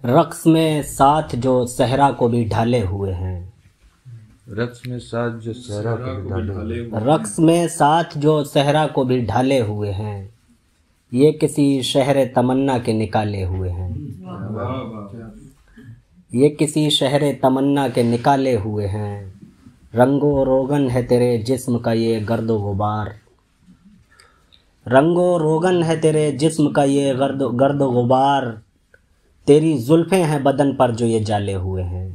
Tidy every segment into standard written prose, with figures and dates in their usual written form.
रक्स में साथ जो सहरा को भी ढाले हुए हैं। रक्स में साथ जो सहरा को भी ढाले हुए। रक्स में साथ जो सहरा को भी ढाले हुए हैं, ये किसी शहर तमन्ना के निकाले हुए हैं। ये किसी शहर तमन्ना के निकाले हुए हैं। रंगो रोगन है तेरे जिस्म का ये गर्दो गुबार। रंगो रोगन है तेरे जिस्म का ये गर्दो गुबार। तेरी जुल्फें हैं बदन पर जो ये जाले हुए हैं।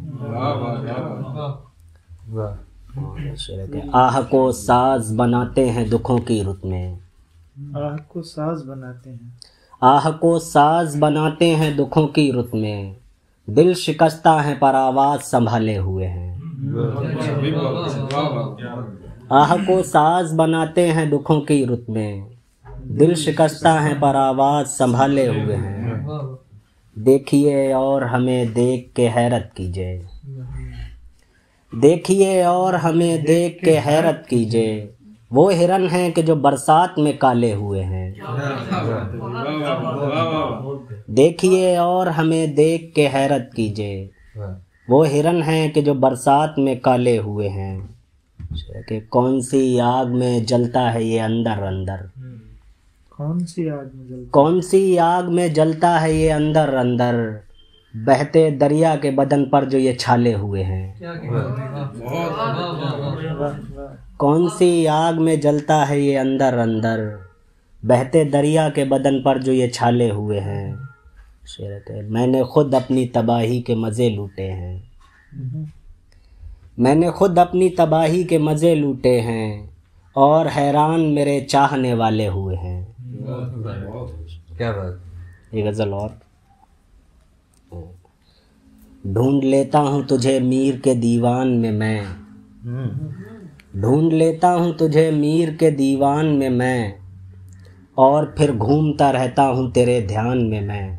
आह को साज बनाते हैं दुखों की रुत में। आह को साज बनाते हैं। आह को साज बनाते हैं दुखों की रुत में। दिल शिकस्ता है पर आवाज संभाले हुए हैं। आह को साज बनाते हैं दुखों की रुत में। दिल शिकस्ता है पर आवाज संभाले हुए हैं। देखिए और हमें देख के हैरत कीजिए। देखिए और हमें देख के हैरत कीजिए। वो हिरन हैं कि जो बरसात में काले हुए हैं। देखिए और हमें देख के हैरत कीजिए। वो हिरन हैं कि जो बरसात में काले हुए हैं। कि कौन सी आग में जलता है ये अंदर अंदर। कौन सी आग में जलता, कौन सी आग में जलता है ये अंदर अंदर। बहते दरिया के बदन पर जो ये छाले हुए हैं। कौन सी आग में जलता है ये अंदर अंदर। बहते दरिया के बदन पर जो ये छाले हुए हैं। मैंने खुद अपनी तबाही के मज़े लूटे हैं। मैंने खुद अपनी तबाही के मज़े लूटे हैं। और हैरान मेरे चाहने वाले हुए हैं। क्या बात। ये गज़ल और। ढूंढ लेता हूँ तुझे मीर के दीवान में मैं। ढूंढ लेता हूँ तुझे मीर के दीवान में मैं। और फिर घूमता रहता हूँ तेरे ध्यान में मैं।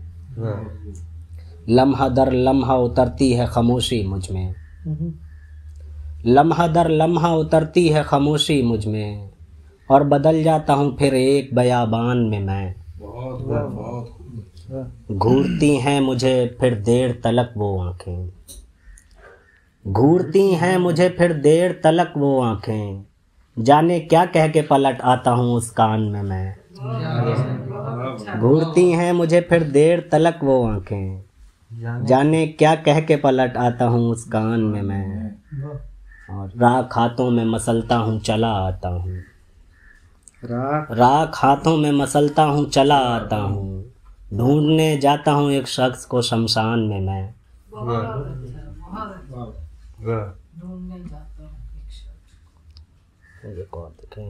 लम्हा दर लम्हा उतरती है खामोशी मुझ में। लम्हा दर लम्हा उतरती है खामोशी मुझ में। और बदल जाता हूँ फिर एक बयाबान में मैं। घूरती हैं मुझे फिर देर तलक वो आँखें। घूरती हैं मुझे फिर देर तलक वो आँखें। जाने क्या कह के पलट आता हूँ उस कान में मैं। घूरती हैं मुझे फिर देर तलक वो आँखें। जाने क्या कह के पलट आता हूँ उस कान में मैं। और राख हाथों में मसलता हूँ चला आता हूँ। राख हाथों में मसलता हूँ चला आता हूँ। ढूंढने जाता हूँ एक शख्स को शमशान में मैं।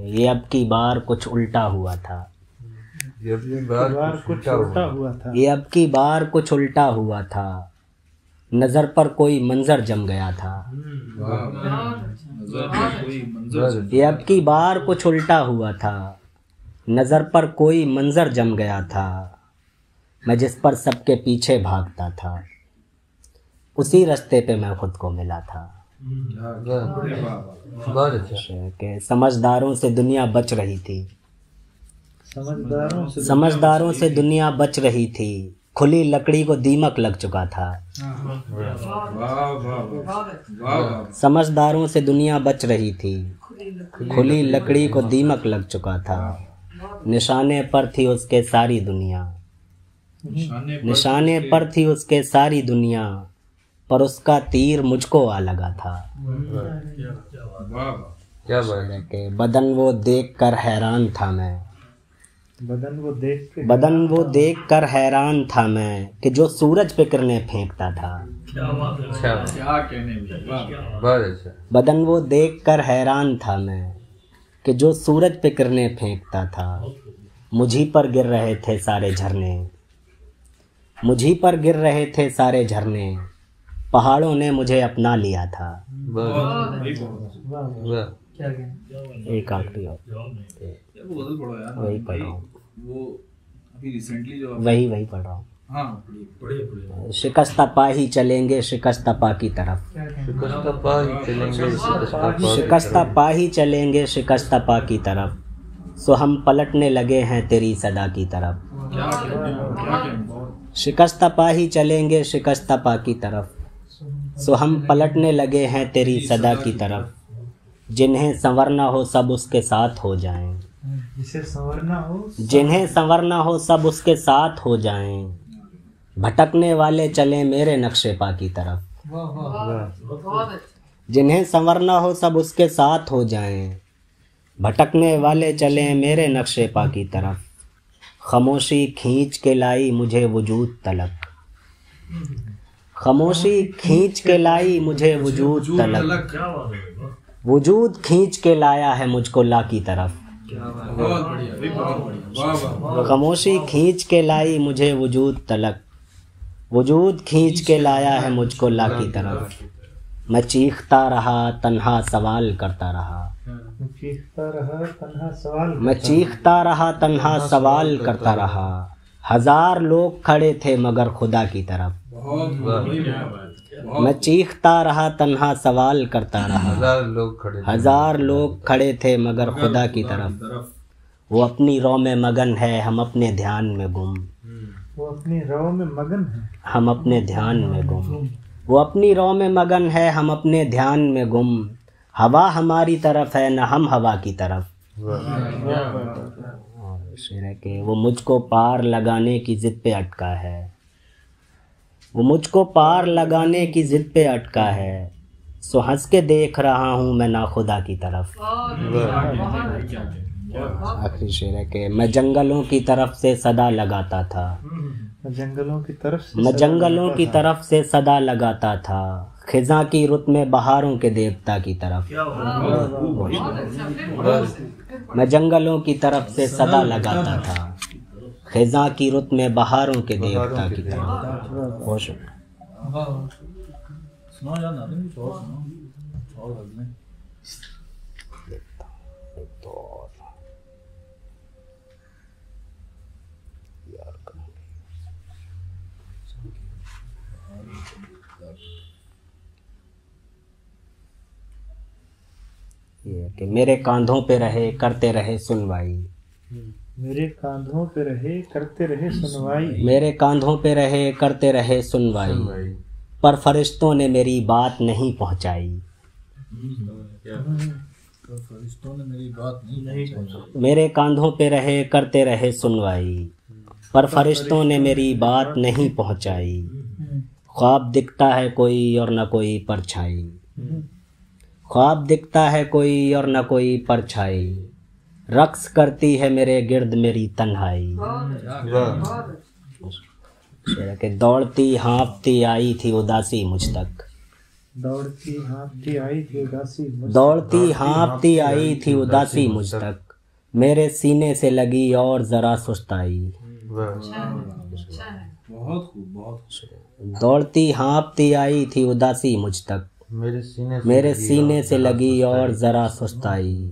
ये अब की बार कुछ उल्टा हुआ था। ये अब की बार कुछ उल्टा हुआ था। ये अब की बार कुछ उल्टा हुआ था। नज़र पर कोई मंजर जम गया था। ये अब की बार कुछ उल्टा हुआ था। नज़र पर कोई मंजर जम गया था। मैं जिस पर सबके पीछे भागता था, उसी रास्ते पे मैं खुद को मिला था। बहुत अच्छा। कि समझदारों से दुनिया बच रही थी। समझदारों से दुनिया बच रही थी। खुली लकड़ी को दीमक लग चुका था। समझदारों से दुनिया बच रही थी। खुली लकड़ी को दीमक लग चुका था। निशाने पर थी उसके सारी दुनिया। निशाने पर थी उसके सारी दुनिया। पर उसका तीर मुझको आ लगा था। क्या बात है। बदन वो देख कर हैरान था मैं। बदन वो देख कर हैरान था मैं कि जो सूरज पे किरणें फेंकता था। क्या कहने। बहुत अच्छा। बदन वो देख कर हैरान था मैं कि जो सूरज पे किरणें फेंकता था। मुझी पर गिर रहे थे सारे झरने। मुझी पर गिर रहे थे सारे झरने। पहाड़ों ने मुझे अपना लिया था। एक आखिरी और वही पढ़ रहा हूँ। वो अभी रिसेंटली जो वही पढ़ रहा हूँ। हाँ, शिकस्ता पा ही चलेंगे शिकस्ता पा की तरफ। शिकस्ता पा ही चलेंगे शिकस्ता पा ही चलेंगे शिकस्ता पा की तरफ। सो हम पलटने लगे हैं तेरी सदा की तरफ। शिकस्त पा ही चलेंगे शिकस्त पा की तरफ, सो हम पलटने लगे हैं तेरी सदा की तरफ। जिन्हें संवरना हो सब उसके साथ हो जाएं, जिसे संवरना हो जिन्हें संवरना हो सब उसके साथ हो जाएं। भटकने वाले चले मेरे नक्शे पा की तरफ, जिन्हें संवरना हो सब उसके साथ हो जाएं। भटकने वाले चले मेरे नक्शे पा की तरफ। खामोशी खींच के लाई मुझे वजूद तलक, खामोशी खींच के लाई मुझे वजूद तलक। वजूद खींच के लाया है मुझको ला की तरफ। बहुत बढ़िया भी, बहुत बढ़िया, वाह वाह। खामोशी खींच के लाई मुझे वजूद तलक, वजूद खींच के लाया है मुझको ला की तरफ। मैं चीखता रहा तन्हा सवाल करता रहा, चीखता रहा तन्हा सवाल मैं चीखता रहा तन्हा सवाल करता रहा। हजार लोग खड़े थे मगर खुदा की तरफ। बहुत बड़ी बात। मैं चीखता रहा तन्हा सवाल करता रहा। हजार लोग खड़े थे मगर खुदा की तरफ। वो अपनी रौ में मगन है हम अपने ध्यान में गुम, वो अपनी रौ में मगन है हम अपने ध्यान में गुम। वो अपनी रौ में मगन है हम अपने ध्यान में गुम। हवा हमारी तरफ है न हम हवा की तरफ। शेर है कि वो मुझको पार लगाने की जिद पे अटका है, वो मुझको पार लगाने की जिद पे अटका है। सो हंस के देख रहा हूँ मैं ना खुदा की तरफ। आखिरी शेर है कि मैं जंगलों की तरफ से सदा लगाता था, जंगलों की तरफ से मैं जंगलों की तरफ से सदा लगाता था। खिजा की रुत में बहारों के देवता की तरफ। मैं जंगलों की तरफ से सदा लगाता था, खिजा की रुत में बहारों के देवता की तरफ। बहुत शुक्रिया। सुनाओ यार नादिम, कुछ और सुनाओ और अगले। ये कि मेरे कांधों पे रहे करते रहे सुनवाई, मेरे कांधों पे रहे करते रहे सुनवाई। मेरे कांधों पे रहे करते रहे सुनवाई। पर फरिश्तों ने मेरी बात नहीं पहुंचाई, फरिश्तों ने मेरी बात नहीं पहुंचाई। मेरे कांधों पे रहे करते रहे सुनवाई। पर फरिश्तों ने मेरी बात नहीं पहुंचाई। ख्वाब दिखता है कोई और न कोई परछाई, ख्वाब दिखता है कोई और न कोई परछाई। रक्स करती है मेरे गिर्द मेरी तन्हाई। कि दौड़ती हाँफती आई थी उदासी मुझ तक, दौड़ती हाँफती आई थी उदासी मुझ तक। दौड़ती हाँफती आई थी उदासी मुझ तक। मेरे सीने से लगी और जरा सुस्ताई। बहुत खूब, बहुत। दौड़ती हाँफती आई थी उदासी मुझ तक। मेरे सीने से लगी और जरा सुस्ताई।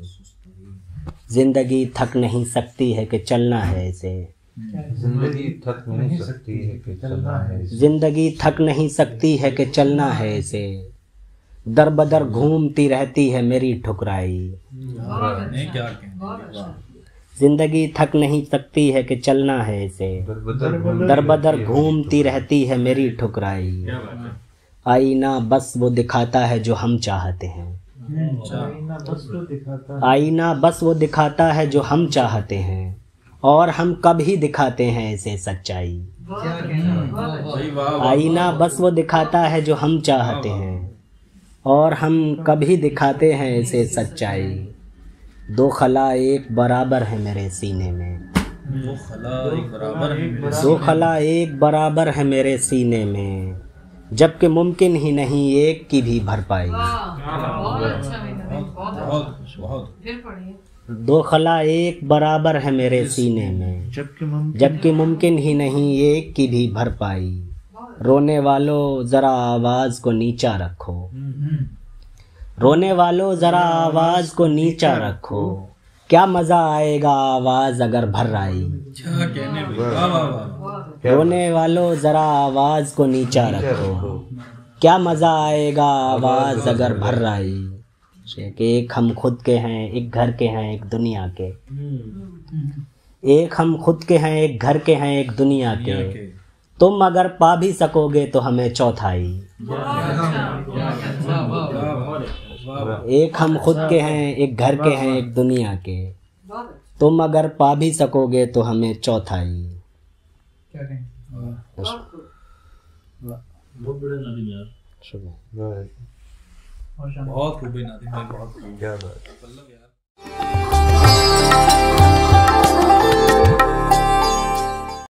जिंदगी थक नहीं सकती है कि चलना है इसे, जिंदगी थक नहीं सकती है कि चलना है इसे। जिंदगी थक नहीं सकती है कि चलना है इसे। दर बदर घूमती रहती है मेरी ठुकराई। नहीं क्या कहें। जिंदगी थक नहीं सकती है कि चलना है इसे। दर बदर घूमती रहती है मेरी ठुकराई। आईना बस वो दिखाता है जो हम चाहते हैं, आईना बस वो दिखाता है। आईना बस वो दिखाता है जो हम चाहते हैं। और हम कब ही दिखाते हैं इसे सच्चाई। आईना बस वो दिखाता है जो हम चाहते हैं। और हम कब ही दिखाते हैं इसे सच्चाई। दो खला एक बराबर है मेरे सीने में, वो खला एक बराबर है। दो खला एक बराबर है मेरे सीने में। जबकि मुमकिन ही नहीं एक की भी भरपाई। दो खला एक बराबर है मेरे सीने में। जबकि मुमकिन ही नहीं एक की भी भरपाई। रोने वालों जरा आवाज को नीचा रखो, रोने वालों जरा आवाज को नीचा रखो। क्या मजा आएगा आवाज अगर भर आई। क्या कहने भाई, वाह वाह वाह। रोने वालों जरा आवाज को नीचा रखो। क्या मजा आएगा आवाज अगर भर आई। कि एक हम खुद के हैं एक घर के हैं एक दुनिया के, एक हम खुद के हैं एक घर के हैं एक दुनिया के। तुम अगर पा भी सकोगे तो हमें चौथाई। एक हम खुद के हैं, एक घर के हैं, एक दुनिया के। तुम अगर पा भी सकोगे तो हमें चौथाई। बहुत बड़े नादिम यार, शुक्रिया। बहुत बहुत खूब है नादिम भाई, बहुत खूब। क्या बात।